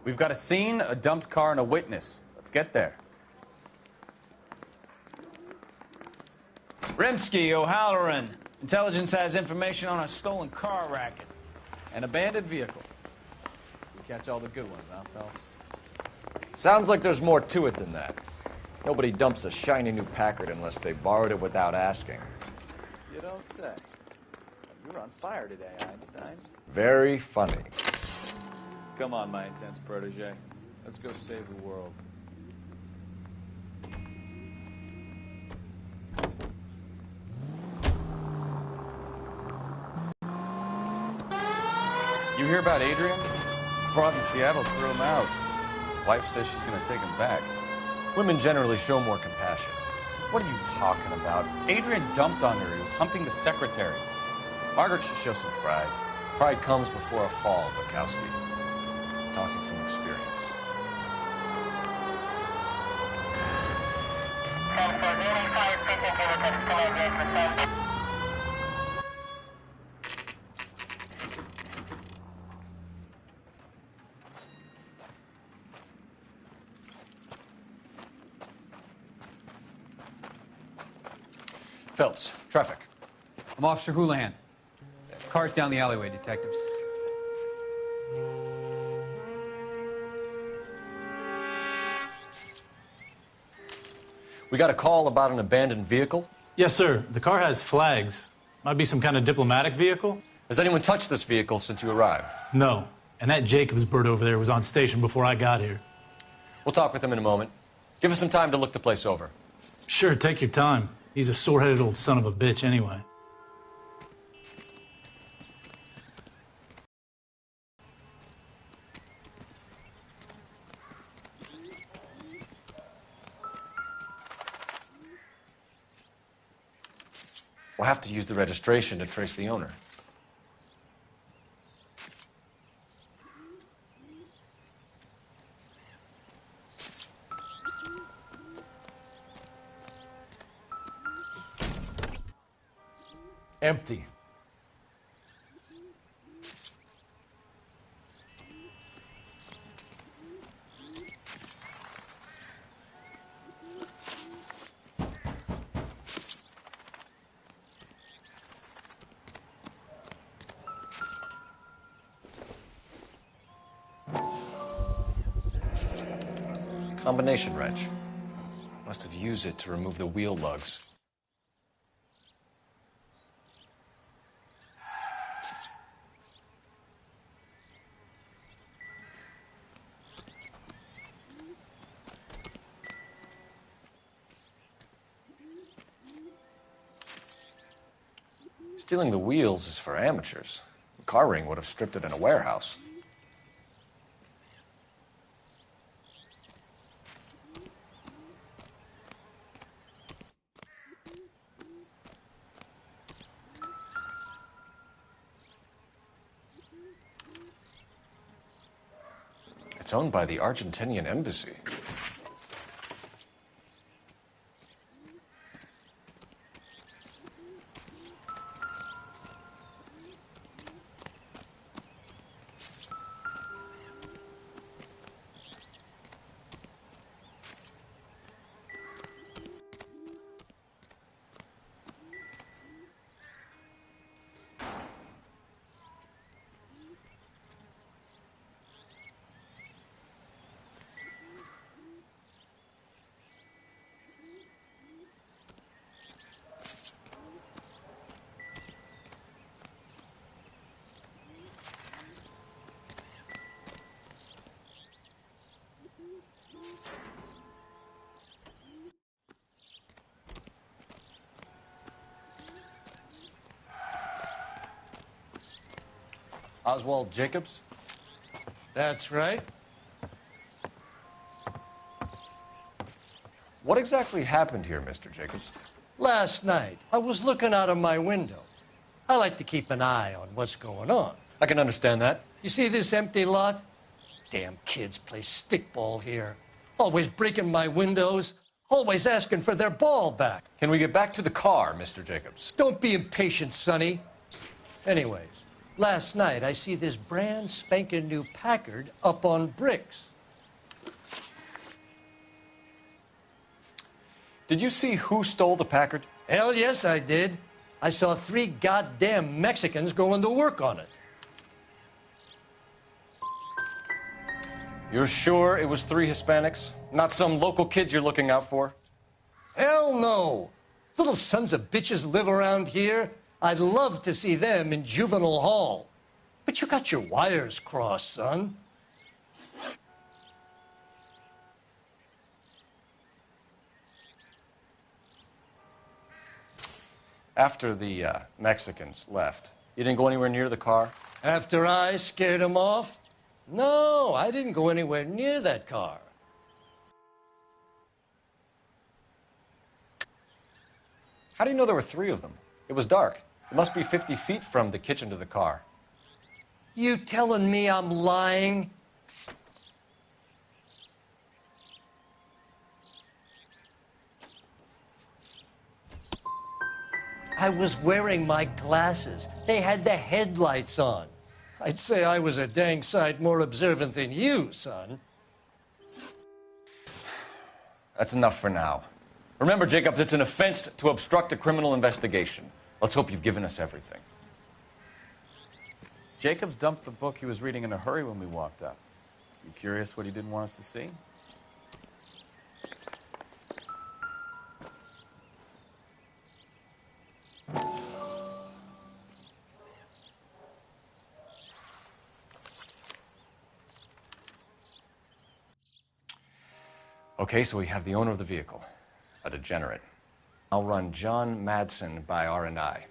We've got a scene, a dumped car, and a witness. Let's get there. Rimsky, O'Halloran. Intelligence has information on a stolen car racket. An abandoned vehicle. We catch all the good ones, huh, Phelps? Sounds like there's more to it than that. Nobody dumps a shiny new Packard unless they borrowed it without asking. You don't say. You're on fire today, Einstein. Very funny. Come on, my intense protege. Let's go save the world. You hear about Adrian? Brought in Seattle threw him out. Wife says she's going to take him back. Women generally show more compassion. What are you talking about? Adrian dumped on her. He was humping the secretary. Margaret should show some pride. Pride comes before a fall, Bukowski. Talking from experience. Phelps, traffic. I'm Officer Houlihan. Car's down the alleyway, detectives. We got a call about an abandoned vehicle. Yes, sir. The car has flags. Might be some kind of diplomatic vehicle. Has anyone touched this vehicle since you arrived? No. And that Jacobs bird over there was on station before I got here. We'll talk with him in a moment. Give us some time to look the place over. Sure, take your time. He's a sore-headed old son of a bitch anyway. We'll have to use the registration to trace the owner. Empty. Combination wrench. Must have used it to remove the wheel lugs. Stealing the wheels is for amateurs. The car ring would have stripped it in a warehouse. It's owned by the Argentinian embassy. Oswald Jacobs? That's right. What exactly happened here, Mr. Jacobs? Last night, I was looking out of my window. I like to keep an eye on what's going on. I can understand that. You see this empty lot? Damn kids play stickball here. Always breaking my windows. Always asking for their ball back. Can we get back to the car, Mr. Jacobs? Don't be impatient, Sonny. Anyways, Last night, I see this brand spanking new Packard up on bricks. Did you see who stole the Packard? Hell yes, I did. I saw 3 goddamn Mexicans going to work on it. You're sure it was 3 Hispanics? Not some local kids you're looking out for? Hell no. Little sons of bitches live around here. I'd love to see them in juvenile hall. But you got your wires crossed, son. After the Mexicans left, you didn't go anywhere near the car? After I scared them off? No, I didn't go anywhere near that car. How do you know there were 3 of them? It was dark. It must be 50 feet from the kitchen to the car. You telling me I'm lying? I was wearing my glasses. They had the headlights on. I'd say I was a dang sight more observant than you, son. That's enough for now. Remember, Jacob, it's an offense to obstruct a criminal investigation. Let's hope you've given us everything. Jacobs dumped the book he was reading in a hurry when we walked up. You curious what he didn't want us to see? Okay, so we have the owner of the vehicle, a degenerate. I'll run John Madsen by R&I.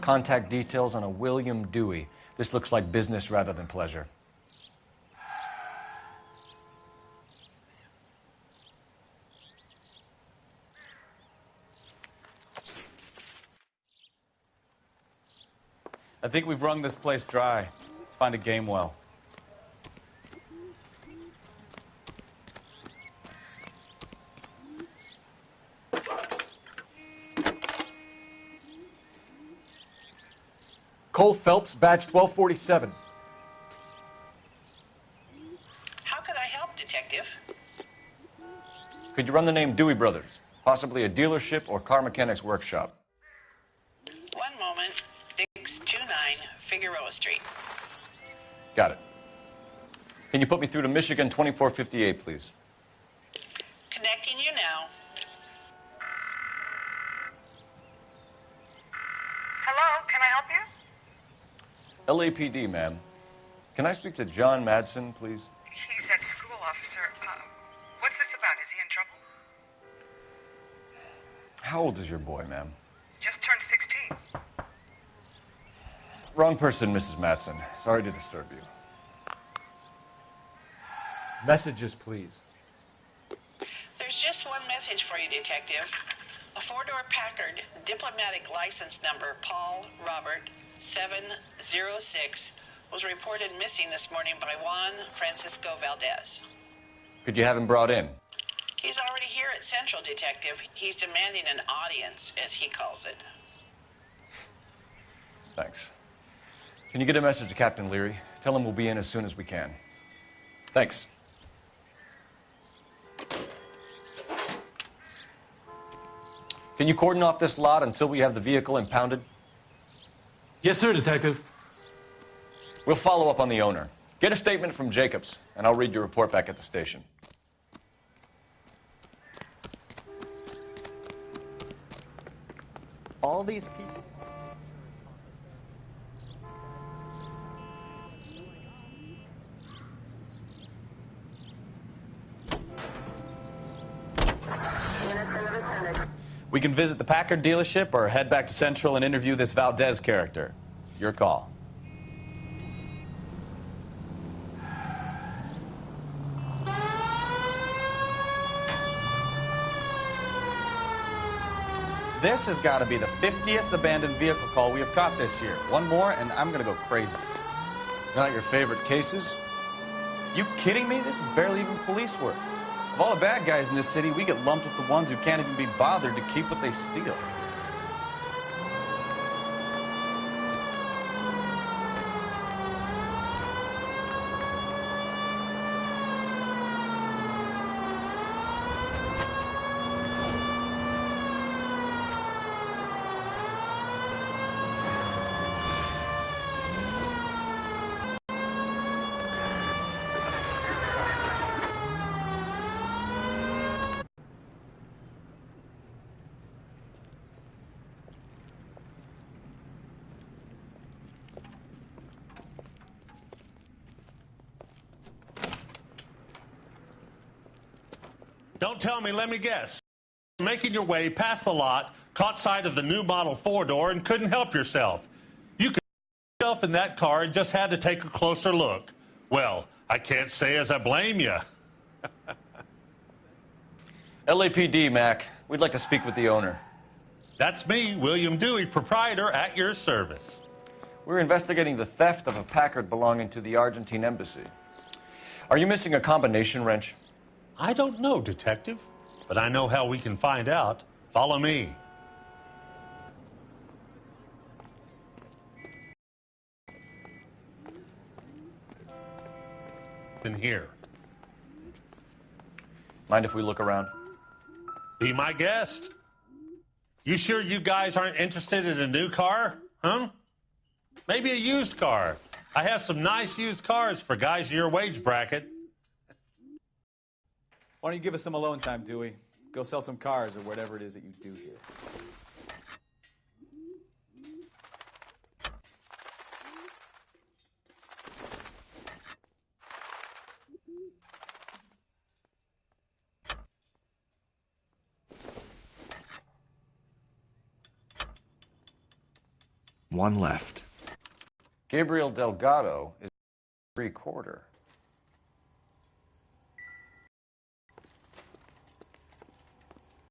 Contact details on a William Dewey. This looks like business rather than pleasure. I think we've wrung this place dry. Let's find a game well. Cole Phelps, badge 1247. How could I help, Detective? Could you run the name Dewey Brothers? Possibly a dealership or car mechanics workshop. One moment. 629 Figueroa Street. Got it. Can you put me through to Michigan 2458, please? Connecting you now. Hello, can I help you? LAPD, ma'am. Can I speak to John Madsen, please? He's at school, officer. What's this about? Is he in trouble? How old is your boy, ma'am? Just turned 16. Wrong person, Mrs. Madsen. Sorry to disturb you. Messages, please. There's just one message for you, Detective. A 4-door Packard, diplomatic license number Paul Robert 706, was reported missing this morning by Juan Francisco Valdez. Could you have him brought in? He's already here at Central, Detective. He's demanding an audience, as he calls it. Thanks. Can you get a message to Captain Leary? Tell him we'll be in as soon as we can. Thanks. Can you cordon off this lot until we have the vehicle impounded? Yes, sir, Detective. We'll follow up on the owner. Get a statement from Jacobs, and I'll read your report back at the station. All these people. We can visit the Packard dealership or head back to Central and interview this Valdez character. Your call. This has got to be the 50th abandoned vehicle call we have caught this year. One more, and I'm going to go crazy. Not your favorite cases? You kidding me? This is barely even police work. Of all the bad guys in this city, we get lumped with the ones who can't even be bothered to keep what they steal. Don't tell me, let me guess. Making your way past the lot, caught sight of the new model four-door and couldn't help yourself. You could put yourself in that car and just had to take a closer look. Well, I can't say as I blame you. LAPD, Mac. We'd like to speak with the owner. That's me, William Dewey, proprietor, at your service. We're investigating the theft of a Packard belonging to the Argentine embassy. Are you missing a combination wrench? I don't know, Detective, but I know how we can find out. Follow me. In here. Mind if we look around? Be my guest. You sure you guys aren't interested in a new car? Huh? Maybe a used car. I have some nice used cars for guys in your wage bracket. Why don't you give us some alone time, Dewey? Go sell some cars or whatever it is that you do here. One left. Gabriel Delgado is 3/4.